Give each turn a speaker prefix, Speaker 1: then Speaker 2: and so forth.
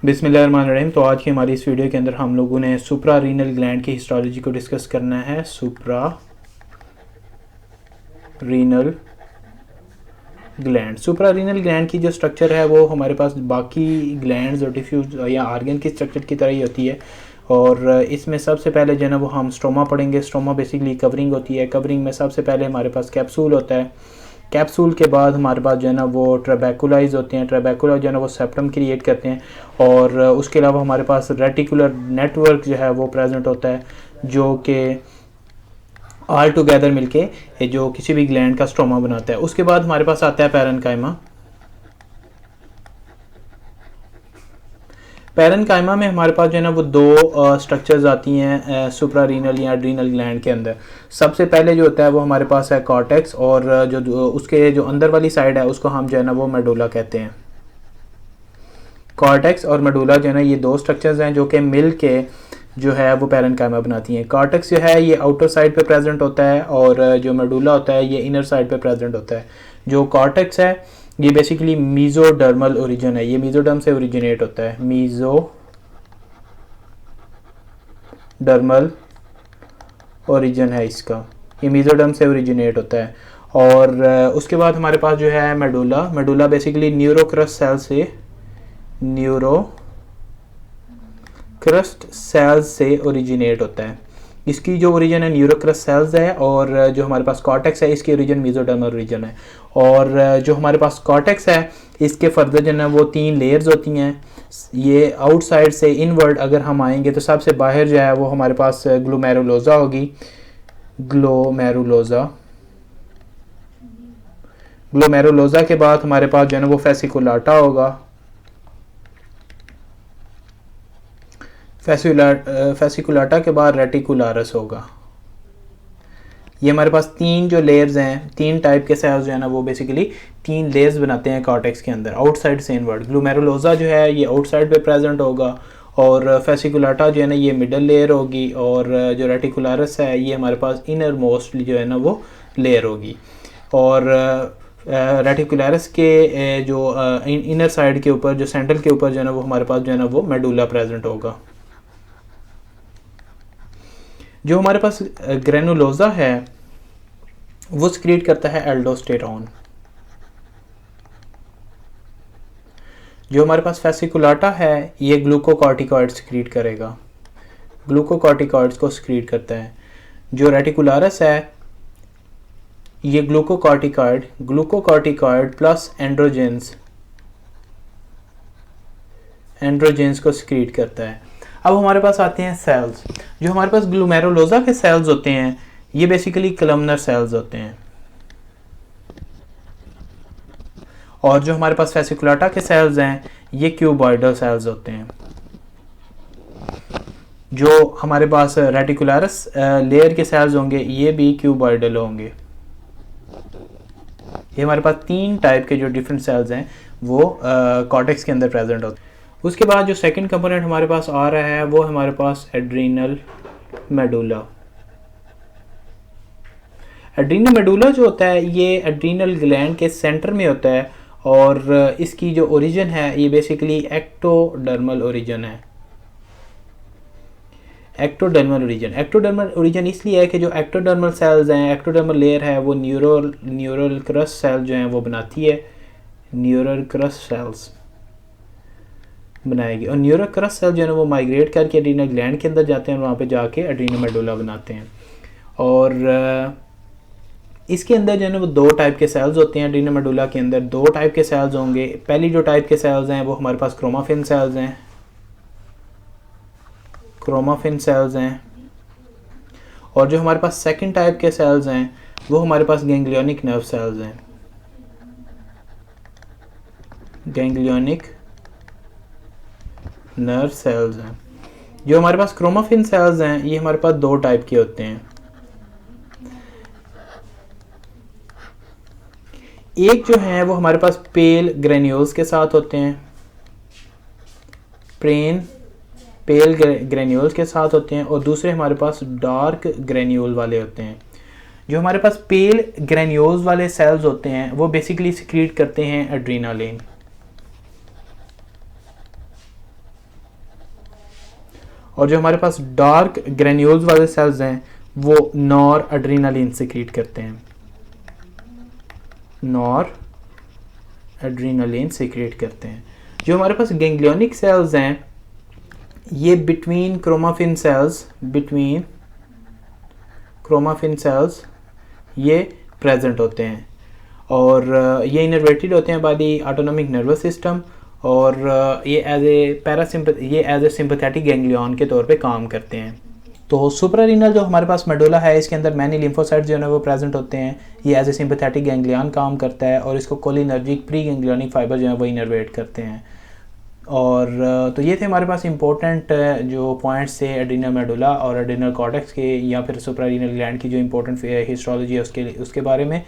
Speaker 1: बिस्मिल्लाहिर्रहमानिर्रहीम। तो आज की हमारी इस वीडियो के अंदर हम लोगों ने सुप्रा रीनल ग्लैंड की हिस्टोलॉजी को डिस्कस करना है। सुप्रा रीनल ग्लैंड की जो स्ट्रक्चर है वो हमारे पास बाकी ग्लैंड्स और डिफ्यूज या आर्गन की स्ट्रक्चर की तरह ही होती है। और इसमें सबसे पहले जो है ना वो हम स्टोमा पढ़ेंगे। स्टोमा बेसिकली कवरिंग होती है। कवरिंग में सबसे पहले हमारे पास कैप्सूल होता है। कैप्सूल के बाद हमारे पास जो है ना वो ट्रेबैकुलाइज होते हैं। ट्रेबैकुला जो है ना वो सेप्टम क्रिएट करते हैं। और उसके अलावा हमारे पास रेटिकुलर नेटवर्क जो है वो प्रेजेंट होता है, जो कि ऑल टुगेदर मिलके जो किसी भी ग्लैंड का स्ट्रोमा बनाता है। उसके बाद हमारे पास आता है पैरेन्काइमा। पैरेन्काइमा में हमारे पास जो है ना वो दो स्ट्रक्चर्स आती हैं सुप्रारीनल या एड्रीनल ग्लैंड के अंदर। सबसे पहले जो होता है वो हमारे पास है कॉर्टेक्स, और जो उसके जो अंदर वाली साइड है उसको हम जो है ना वो मेडुला कहते हैं। कॉर्टेक्स और मेडुला जो है ना ये दो स्ट्रक्चर्स हैं जो कि मिल के जो है वो पैरेन्काइमा बनाती हैं। कॉर्टेक्स जो है ये आउटर साइड पे प्रेजेंट होता है, और जो मेडुला होता है ये इनर साइड पे प्रेजेंट होता है। जो कॉर्टेक्स है ये बेसिकली मीजोडर्मल ओरिजिन है। ये मीजोडर्म से ओरिजिनेट होता है। मीजोडर्मल ओरिजिन है इसका। ये मीजोडर्म से ओरिजिनेट होता है। और उसके बाद हमारे पास जो है मेडुला। मेडुला बेसिकली न्यूरोक्रस्ट सेल्स से ओरिजिनेट होता है। इसकी जो ओरिजिन है न्यूरोक्रस्ट सेल्स है, और जो हमारे पास कॉर्टेक्स है इसकी ओरिजिन मीजोडर्मल ओरिजिन है। और जो हमारे पास कॉर्टेक्स है इसके फर्दर जो है वो 3 लेयर्स होती हैं। ये आउटसाइड से इनवर्ड अगर हम आएंगे तो सबसे बाहर जो है वो हमारे पास ग्लोमेरुलोजा होगी। ग्लोमेरुलोजा के बाद हमारे पास जो है ना वो फेसिकुलाटा होगा। फेसिकुलाटा के बाद रेटिकुलारस होगा। ये हमारे पास 3 जो लेयर्स हैं, 3 टाइप के सेल्स जो है ना वो बेसिकली 3 लेयर्स बनाते हैं कॉर्टेक्स के अंदर, आउटसाइड से इनवर्ड। ग्लोमेरुलोजा जो है ये आउटसाइड पे प्रेजेंट होगा, और फेसिकुलाटा जो है ना ये मिडल लेयर होगी, और जो रेटिकुलारस है ये हमारे पास इनर मोस्ट जो है ना वो लेयर होगी। और रेटिकुलारस के जो इनर साइड के ऊपर, जो सेंट्रल के ऊपर जो है ना वो हमारे पास जो है ना वो मेडुला प्रेजेंट होगा। जो हमारे पास ग्रेनुलोजा है वो सिक्रीट करता है एल्डोस्टेरॉन। जो हमारे पास फेसिकुलाटा है ये ग्लूकोकॉर्टिकॉइड सिक्रीट करेगा, ग्लूकोकॉर्टिकॉइड्स को सिक्रीट करता है। जो रेटिकुलारस है ये ग्लूकोकॉर्टिकॉइड प्लस एंड्रोजेंस को सिक्रीट करता है। अब हमारे पास आते हैं सेल्स। जो हमारे पास ग्लोमेरुलोजा के सेल्स होते हैं ये बेसिकली कलमनर सेल्स होते हैं, और जो हमारे पास फेसिकुलाटा के सेल्स हैं ये क्यूबॉइडल सेल्स होते हैं। जो हमारे पास रेटिकुलारस लेयर के सेल्स होंगे ये भी क्यूबॉइडल होंगे। ये हमारे पास 3 टाइप के जो डिफरेंट सेल्स हैं वो कॉर्टेक्स के अंदर प्रेजेंट होते हैं। उसके बाद जो सेकंड कंपोनेंट हमारे पास आ रहा है वो हमारे पास एड्रीनल मेडुला। एड्रीनल मेडुला जो होता है ये एड्रीनल ग्लैंड के सेंटर में होता है, और इसकी जो ओरिजिन है ये बेसिकली एक्टोडर्मल ओरिजिन है। एक्टोडर्मल ओरिजिन इसलिए है कि जो एक्टोडर्मल सेल्स हैं, एक्टोडर्मल लेयर है वो न्यूरल क्रस्ट सेल जो हैं वो बनाती है, न्यूरल क्रस्ट सेल्स बनाएगी। और न्यूरल क्रस्ट सेल जो है ना वो माइग्रेट करके एड्रीनल ग्लैंड के अंदर जाते हैं और वहाँ पे जाके एड्रीनल मेडुला बनाते हैं। और इसके अंदर जो है ना वो 2 टाइप के सेल्स होते हैं। एड्रीनल मेडुला के अंदर 2 टाइप के सेल्स होंगे। पहली जो टाइप के सेल्स हैं वो हमारे पास क्रोमाफिन सेल्स हैं, और जो हमारे पास सेकंड टाइप के सेल्स हैं वो हमारे पास गैंग्लियोनिक नर्व सेल्स हैं। गैंग्लियोनिक नर्व सेल्स हैं। जो हमारे पास क्रोमाफिन सेल्स हैं ये हमारे पास 2 टाइप के होते हैं। एक जो है वो हमारे पास पेल ग्रेन्यूल्स के साथ होते हैं, पेल ग्रेन्यूल्स के साथ होते हैं, और दूसरे हमारे पास डार्क ग्रेन्यूल वाले होते हैं। जो हमारे पास पेल ग्रेन्यूल्स वाले सेल्स होते हैं वो बेसिकली सिक्रीट करते हैं एड्रीनालिन। और जो हमारे पास डार्क ग्रेन्यूल्स वाले सेल्स हैं वो नॉर एड्रीनालिन सिक्रीट करते हैं, नॉर एड्रीनालिन सिक्रीट करते हैं। जो हमारे पास गैंग्लियोनिक सेल्स हैं ये बिटवीन क्रोमाफिन सेल्स ये प्रेजेंट होते हैं और ये इनर्वेटेड होते हैं by the autonomic nervous system और ये एज ए सिंपैथेटिक गैंग्लियन के तौर पे काम करते हैं। तो सुप्रारीनल जो हमारे पास मेडुला है इसके अंदर मैनी लिम्फोसाइट्स जो है वो प्रेजेंट होते हैं, ये एज ए सिंपैथेटिक गैंग्लियन काम करता है और इसको कोलिनर्जिक प्री गैंग्लियोनिक फाइबर जो है वो इनर्वेट करते हैं। और तो ये थे हमारे पास इंपॉर्टेंट जो पॉइंट्स थे एड्रीनल मेडुला और एड्रीनल कॉर्टेक्स के या फिर सुप्रारीनल ग्लैंड की जो इंपॉर्टेंट हिस्टोलॉजी है उसके बारे में।